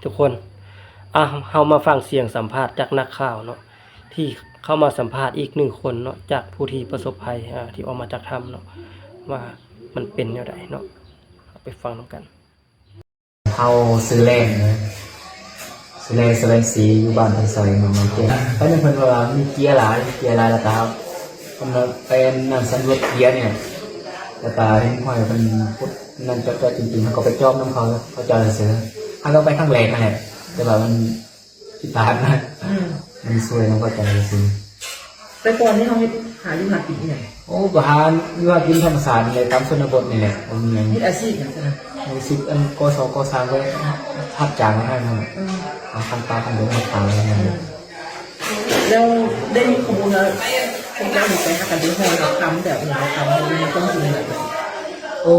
ทุกคนเฮามาฟังเสียงสัมภาษณ์จากนักข่าวเนาะที่เข้ามาสัมภาษณ์อีก1คนเนาะจากผู้ที่ประสบภัยที่ออกมาจากถ้ำเนาะว่ามันเป็นแนวใดเนาะไปฟังนำกันเขาซื้อแรงนะซื้อแรงแสดงสีอยู่บ้านพันซอยเมืองเก่งเพราะในเพิ่นว่ามีเกียร์หลายแล้วก็มันเป็นนั่นสำรวจเกียร์เนี่ยแล้วก็เห็นห้อยเพิ่นพุดนั่นจอดจริงๆเขาก็ไปจอบน้ำเขาจอดซื้อเขาก็ไปข้างแรงนั่นแหละแต่ว่ามันผิดพลาดนะมันซวยมันก็จอดซื้อแต่ก่อนนี่เขาให้หาอยู่หากินเนี่ยโอ้ก็หาอยู่หากินธรรมศาสตร์ในตามชนบทนี่แหละผมยังมีอาชีพอย่างนั้นมีสิบกศกสก็ทับจางให้มันทำตาทำเดินมาทางอะไรเงี้ยแล้วได้มีข้อมูลแล้วคุณเจ้าหนูไปหากันด้วยห้องคำแบบไหนคำมันต้องจริงแบบโอ้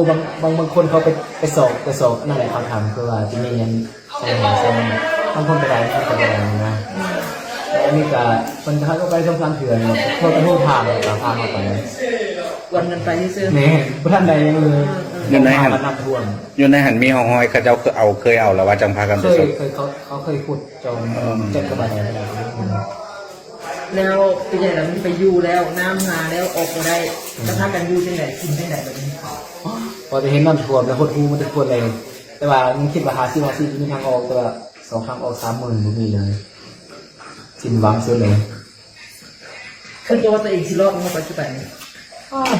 บางคนเขาไปสอบนั่นแหละเขาทำคือว่าที่นี่ยังใช่บางคนไปได้ไม่ไปได้นะแล้วนี่ก็คนเขาก็ไปทำการเถื่อนเขาไปพูดทางเราพามาไปวันนั้นไปที่ซื้อเนี่ยพระท่านใดยังเลยอยู่ในหันอยู่ในหันมีห้องห้อยเขาเจ้าเคยเอาแล้วว่าจังพากันไปส่งเขาเคยขุดจมเจ็บกระบาดอะไรแล้วเป็นยังไงล่ะมันไปอยู่แล้วน้ำมาแล้วออกมาได้จะพากันอยู่ที่ไหนกินที่ไหนแบบนี้พอจะเห็นน้ำท่วมแล้วหดหูมันจะปวดเลยแต่ว่ามึงคิดว่าหาซีมีทางออกตัว2 ครั้งออก30,000บ่มีเลยสิ้นหวังสุดเลยคือตัวตัวเองสิรอดมาปัจจุบัน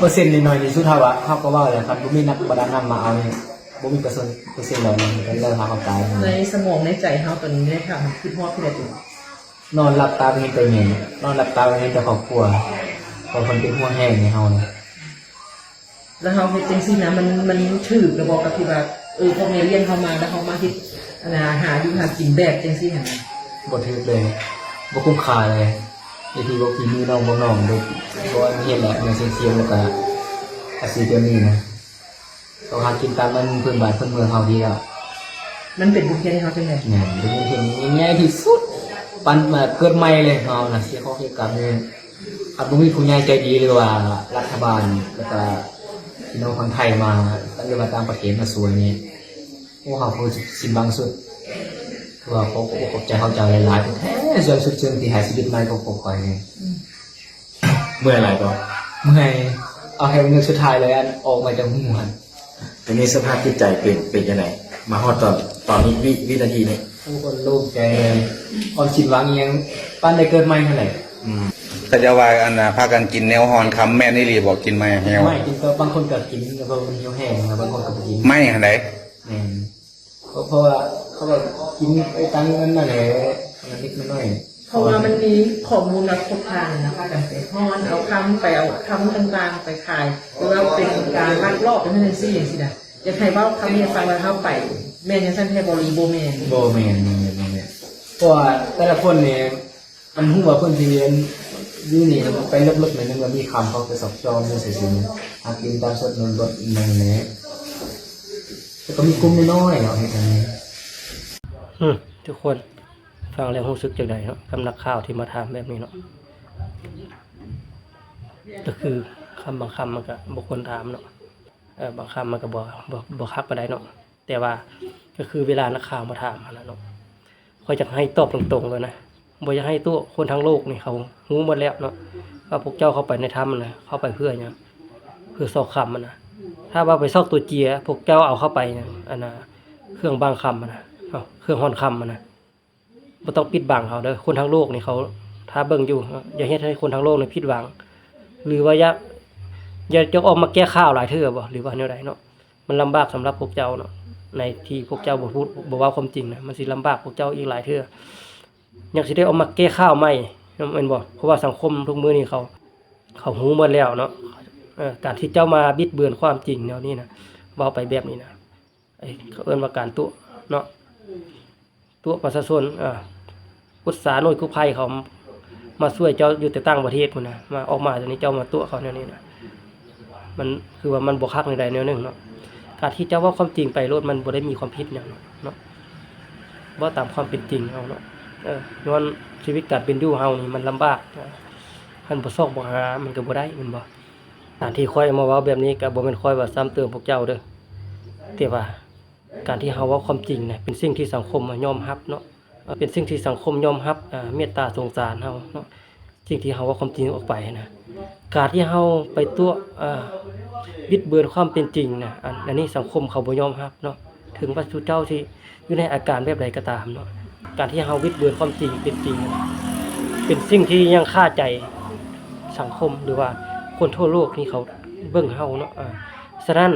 เปอร์เซ็นต์นิดหน่อยนี่สุดท้ายว่าเขาก็ว่าเลยครับบ่มีนักประดาน้ำมาเอาเนี่ยบ่มีเปอร์เซ็นต์เลยมันก็เริ่มหาความตายในสมองในใจเขาตอนนี้เนี่ยค่ะมันคือพ่อพี่ใดตัวนอนหลับตาไปเห็นแต่เงี้ยนอนหลับตาไปเห็นแต่ครอบครัวพอคนเป็นห่วงแห้งในเฮาเนี่ยแล้วเขาเป็นจริงสินะมันถือระบอกกับที่ว่าพวกนี้เรียนเข้ามาแล้วเขามาคิดหาอยู่หากินแบบจริงสิเห็นไหมบ่ถือเลยบ่คุ้มค่าเลยไอ้ที่บ่กินมือน้องโดยเพราะเห็นแหละในเสียงแล้วก็อาศัยตัวนี้นะเราหากินตามมันเพิ่นบ้านเพิ่นเมืองเฮาดีแล้วมันเป็นบุญที่เขาเป็นไงเนี่ยเป็นบุญที่ง่ายที่สุดปันมาเกิดใหม่เลยเฮาน่ะเสียข้อเกี่ยวกับเนี่ยอาจบ่มีผู้ใหญ่ใจดีหรือว่ารัฐบาลแล้วก็พี่น้องคนไทยมาตั้งแต่มาต่างประเทศมาสวยนี่โอ้เฮาคือสินบางสุดคือว่าเขาขอบใจเขาใจหลายๆแท้ส่วนสุดเชิงที่หายชีวิตใหม่ของผมคอยนี่เมื่อไหร่ก็เมื่อเอาให้เป็นสุดท้ายเลยอันออกมาจากหัวตอนนี้สภาพจิตใจเป็นยังไงมาฮอดตอนนี้วินาทีนี้ผู้คนโล่งใจความคิดหวังยังปั้นได้เกิดใหม่เท่าไหร่แต่จะว่าพากันกินแนวฮอนคำแม่นี่รีบอกกินไหมแฮวไม่กินก็บางคนก็กินแล้วก็มันเหี่ยวแห้งนะบางคนก็กินไม่ไหนเพราะว่าเขาบอกกินไอ้ตังนั้นน่ะแหละมันนิดน้อยเพราะว่ามันมีข้อมูลครบครันนะคะกันไปฮอนเอาคำไปเอาคำต่างๆไปขายหรือว่าเป็นการลักลอบเป็นเรื่องซี่อย่างสินะจะใครว่าคำนี้ฟังแล้วเข้าไปแม่ยังสั้นแค่บริโภคแม่เพราะว่าแต่ละคนเนี่ยมันหัวเพื่อนที่เรียนยูนี่มันไปลึกๆหน่อยนึงมันมีคำเขาไปสอบจอมือเสียๆหากินตามสดนนบดในนี้แต่ก็มีกลุ่มน้อยๆเนาะในนี้ทุกคนฟังแล้วรู้สึกจังได๋เนาะกับนักข่าวที่มาถามแบบนี้เนาะก็คือคำบางคำมันก็บ่ควรถามเนาะบางคำมันก็บ่คักปานใดเนาะแต่ว่าก็คือเวลานักข่าวมาถามนั่นเนาะค่อยจะให้ตอบตรงๆเลยนะบ่อยากให้ตัวคนทั้งโลกนี่เขารู้หมดแล้วเนาะว่าพวกเจ้าเข้าไปในถ้ำนะเข้าไปเพื่อหยังเพื่อซอกคำมันนะถ้าว่าไปซอกตัวเจียพวกเจ้าเอาเข้าไปนะเครื่องบางคำมันนะเครื่องห่อนคำมันนะบ่ต้องปิดบังเขาเด้อคนทั้งโลกนี่เขาถ้าเบิ่งอยู่อย่าเฮ็ดให้คนทั้งโลกนี่ผิดหวังหรือว่าอย่าจะออกมาแก้ข่าวหลายเทื่อบ่หรือว่าแนวใดเนาะมันลำบากสำหรับพวกเจ้าเนาะในที่พวกเจ้าบ่พูดบ่ว่าความจริงนะมันสิลำบากพวกเจ้าอีกหลายเทื่ออยากสิได้ออกมาแก้ข่าวใหม่แม่นบ่เพราะว่าสังคมทุกมื้อนี้เขาฮู้หมดแล้วเนาะการที่เจ้ามาบิดเบือนความจริงแนวนี้นะเว้าไปแบบนี้นะเขาเอิ้นว่าการตัวเนาะตัวประชาชนอุตสาหหน่วยกู้ภัยเขามาช่วยเจ้าอยู่แต่ต่างประเทศพุ่นน่ะมาออกมาตอนนี้เจ้ามาตัวเขาแนวนี้นะมันคือว่ามันบ่คักในใดแนวนึงเนาะการที่เจ้าว่าความจริงไปโลดมันบ่ได้มีความผิดหยังเนาะบ่ตามความเป็นจริงเอาเนาะย้อนชีวิตการเป็นอยู่เฮานี่มันลำบากคันบ่ซอกบ่หามันก็บ่ได้แม่นบ่การที่ค่อยมาเว้าแบบนี้ก็บ่แม่นค่อยว่าซ้ำเติมพวกเจ้าเด้อแต่ว่า การที่เฮาเว้าความจริงน่ะเป็นสิ่งที่สังคมยอมรับเนาะเป็นสิ่งที่สังคมยอมรับเมตตาสงสารเฮาเนาะสิ่งที่เฮาเว้าความจริงออกไปนะการที่เฮาไปตัวบิดเบือนความเป็นจริงน่ะอันนี้สังคมเขาบ่ยอมรับเนาะถึงว่าทุเจ้าที่อยู่ในอาการแบบใดก็ตามเนาะการที่เฮาบิดเบือนความจริงเป็นจริงเป็นสิ่งที่ยังคาใจสังคมหรือว่าคนทั่วโลกที่เขาเบิ่งเฮาเนาะฉะนั้น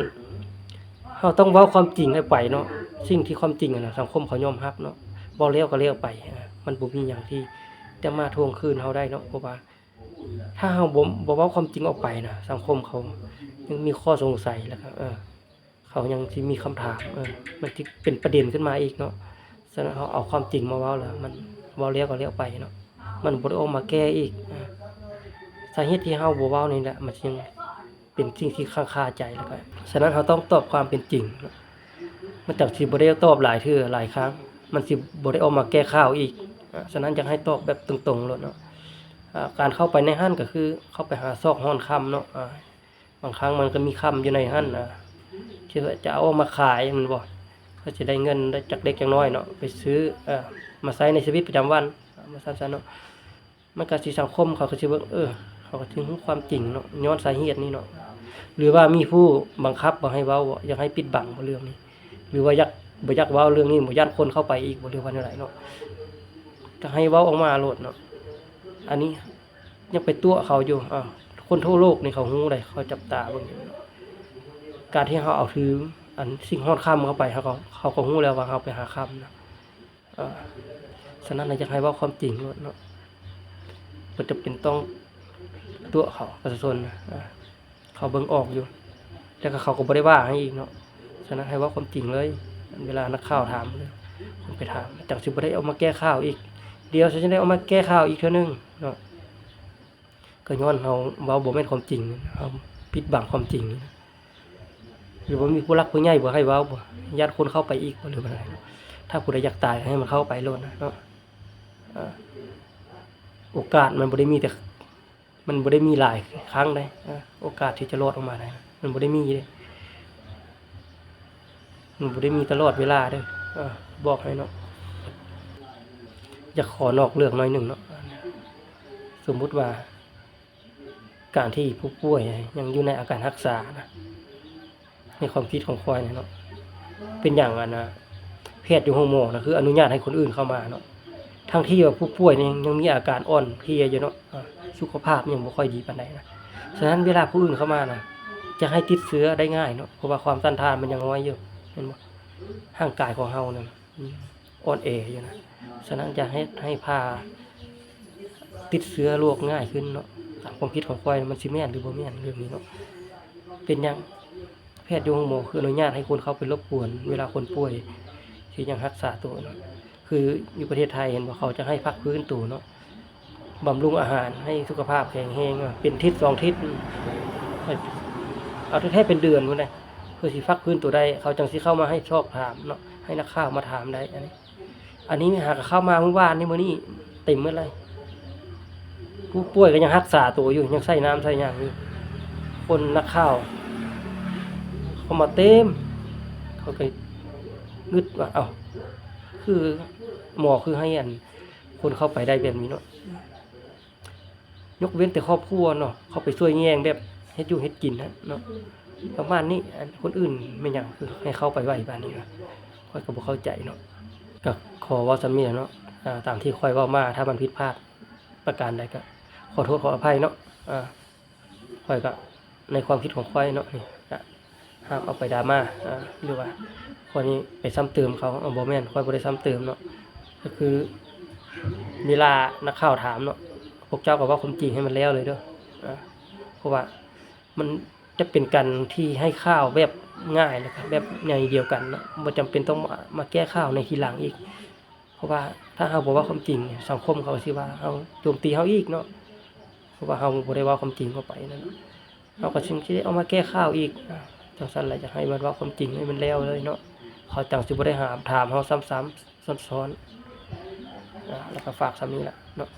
เฮาต้องเว้าความจริงให้ไปเนาะสิ่งที่ความจริงน่ะสังคมเขายอมรับเนาะบ่แล้วก็แล้วไปมันบ่มีหยังที่จะมาทวงคืนเฮาได้เนาะเพราะว่าถ้าเฮาบ่เว้าความจริงออกไปน่ะสังคมเขายังมีข้อสงสัยแล้วก็เขายังสิมีคำถามมันสิเป็นประเด็นขึ้นมาอีกเนาะฉะนั้นเฮาเอาความจริงมาเว้าแล้วมันเว้าแล้วก็แล้วไปเนาะมันบ่ได้ออกมาแก้อีกสาเหตุที่เฮาบ่เว้านี่แหละมันจึงเป็นสิ่งที่ค้างคาใจแล้วก็ฉะนั้นเฮาต้องตอบความเป็นจริงเนาะมันจักสิบ่ได้ตอบหลายเทื่อหลายครั้งมันสิบ่ได้ออกมาแก้ข่าวอีกฉะนั้นอยากให้ตอบแบบตรงๆโลดเนาะการเข้าไปในห้านก็คือเข้าไปหาซอกฮ้อนค่ำเนาะบางครั้งมันก็มีค่ำอยู่ในห้านที่ว่าจะเอามาขายมันบ่ก็จะได้เงินได้จากเล็กจากน้อยเนาะไปซื้อมาใช้ในชีวิตประจำวันมาซั่นๆเนาะมันก็สิสังคมเขาก็สิเบิ่งเขาก็ถึงความจริงเนาะย้อนสาเหตุนี้เนาะหรือว่ามีผู้บังคับบ่ให้เว้าอยากให้ปิดบังเรื่องนี้หรือว่าบ่อยากเว้าเรื่องนี้บ่ย้านคนเข้าไปอีกบ่หรือว่าแนวใดเนาะก็ให้เว้าออกมาโลดเนาะอันนี้ยังไปตัวเขาอยู่คนทั่วโลกนี่เขาฮู้ได้เขาจับตาเบิ่งอยู่การที่เฮาเอาถืออันสิ่งฮอดค่ำเข้าไปเขาก็ฮู้แล้วว่าเฮาไปหาค่ำนะฉะนั้นอยากให้เว้าความจริงโลดเนาะบ่จำเป็นต้องตัวเขาประชาชนเขาเบิ่งออกอยู่แต่ก็เขาก็บ่ได้ว่าให้อีกเนาะฉะนั้นให้เว้าความจริงเลยเวลานักข่าวถามเลยผมไปถามจังสิบ่ได้เอามาแก้ข่าวอีกเดี๋ยวฉันจะได้เอามาแก้ข่าวอีกเทื่อนึงเนาะก็ย้อนเฮาเว้าบ่แม่นความจริงเฮาปิดบังความจริงหรือว่ามีผู้รักผู้ใหญ่บ่ให้เว้าบ่ญาติคนเข้าไปอีกบ่หรือว่าอะไรถ้าผู้ใดอยากตายให้มันเข้าไปโลดนะเนาะโอกาสมันบ่ได้มีแต่มันบ่ได้มีหลายครั้งได้โอกาสที่จะรอดออกมาได้มันบ่ได้มีเด้มันบ่ได้มีตลอดเวลาเด้อบอกให้เนาะอยากขอนอกเรื่องหน่อยหนึ่งเนาะสมมุติว่าการที่ผู้ป่วยยังอยู่ในอาการรักษานะในความคิดของข้อยเนาะเป็นอย่างแพทย์อยู่ห้องหมอนะคืออนุญาตให้คนอื่นเข้ามาเนาะทั้งที่ว่าผู้ป่วยนี่ยังมีอาการอ่อนเพลียอยู่เนาะสุขภาพยังบ่ค่อยดีปานใดนะฉะนั้นเวลาผู้อื่นเข้ามานะจะให้ติดเชื้อได้ง่ายเนาะเพราะว่าความต้านทานมันยังน้อยอยู่เห็นบ่ร่างกายของเฮานั่นอ่อนแออยู่นะฉะนั้นจะให้พาติดเชื้อโรคง่ายขึ้นเนาะความคิดของข้อยมันสิแม่นหรือบ่แม่นเรื่องนี้เนาะเป็นหยังแพทย์อยู่ห้องหมอคืออนุญาตให้คนเข้าไปรบกวนเวลาคนป่วยที่ยังรักษาตัวเนาะคืออยู่ประเทศไทยเห็นว่าเขาจะให้พักฟื้นตัวเนาะบำรุงอาหารให้สุขภาพแข็งแรงเป็นทิศ2ทิศเอาแท้ๆเป็นเดือนพุ่นน่ะเพื่อสิพักฟื้นตัวได้เขาจังสิเข้ามาให้ชอบถามเนาะให้นักข่าวมาถามได้อันนี้หากเข้ามาเมื่อวานนี้มื้อนี้เต็มหมดเลยผู้ป่วยก็ยังรักษาตัวอยู่ยังใส่น้ำใส่หยังอยู่คนนักข่าวเขามาเต็มเขาก็งึดว่าคือหมอคือให้คนเข้าไปได้แบบนี้เนาะยกเว้นแต่ครอบครัวเนาะเขาไปช่วยแย่งแบบเฮ็ดอยู่เฮ็ดกินเนาะประมาณนี้คนอื่นไม่หยังคือให้เข้าไปไว้บ้านนี้นะข้อยก็บ่เข้าใจเนาะก็ขอเว้าซำนี้เนาะตามที่ข้อยเว้ามาถ้ามันผิดพลาดประการใดก็ขอโทษขออภัยเนาะข้อยก็ในความคิดของข้อยเนาะนี่ห้ามเอาไปดราม่าหรือว่าข้อยนี้ไปซ้ำเติมเขาบ่แม่นข้อยบ่ได้ซ้ำเติมเนาะก็คือเวลานักข่าวถามเนาะพวกเจ้าก็เว้าความจริงให้มันแล้วเลยเด้อเพราะว่ามันจะเป็นการที่ให้ข่าวแบบง่ายนะครับแบบอย่างเดียวกันเนาะบ่จำเป็นต้องมาแก้ข่าวในทีหลังอีกเพราะว่าถ้าเฮาบ่เว้าความจริงสังคมเขาสิว่าเฮาโจมตีเฮาอีกเนาะเพราะว่าเฮาบ่ได้เว้าความจริงเข้าไปนั่นเนาะเฮาก็สิได้เอามาแก้ข่าวอีกจังซั่นแหละจะให้มันเว้าความจริงให้มันแล้วเลยเนาะเขาจังสิบ่ได้ถามเฮาซ้ำๆซ้อนๆแล้วก็ฝากซ้ำนี้ล่ะเนาะ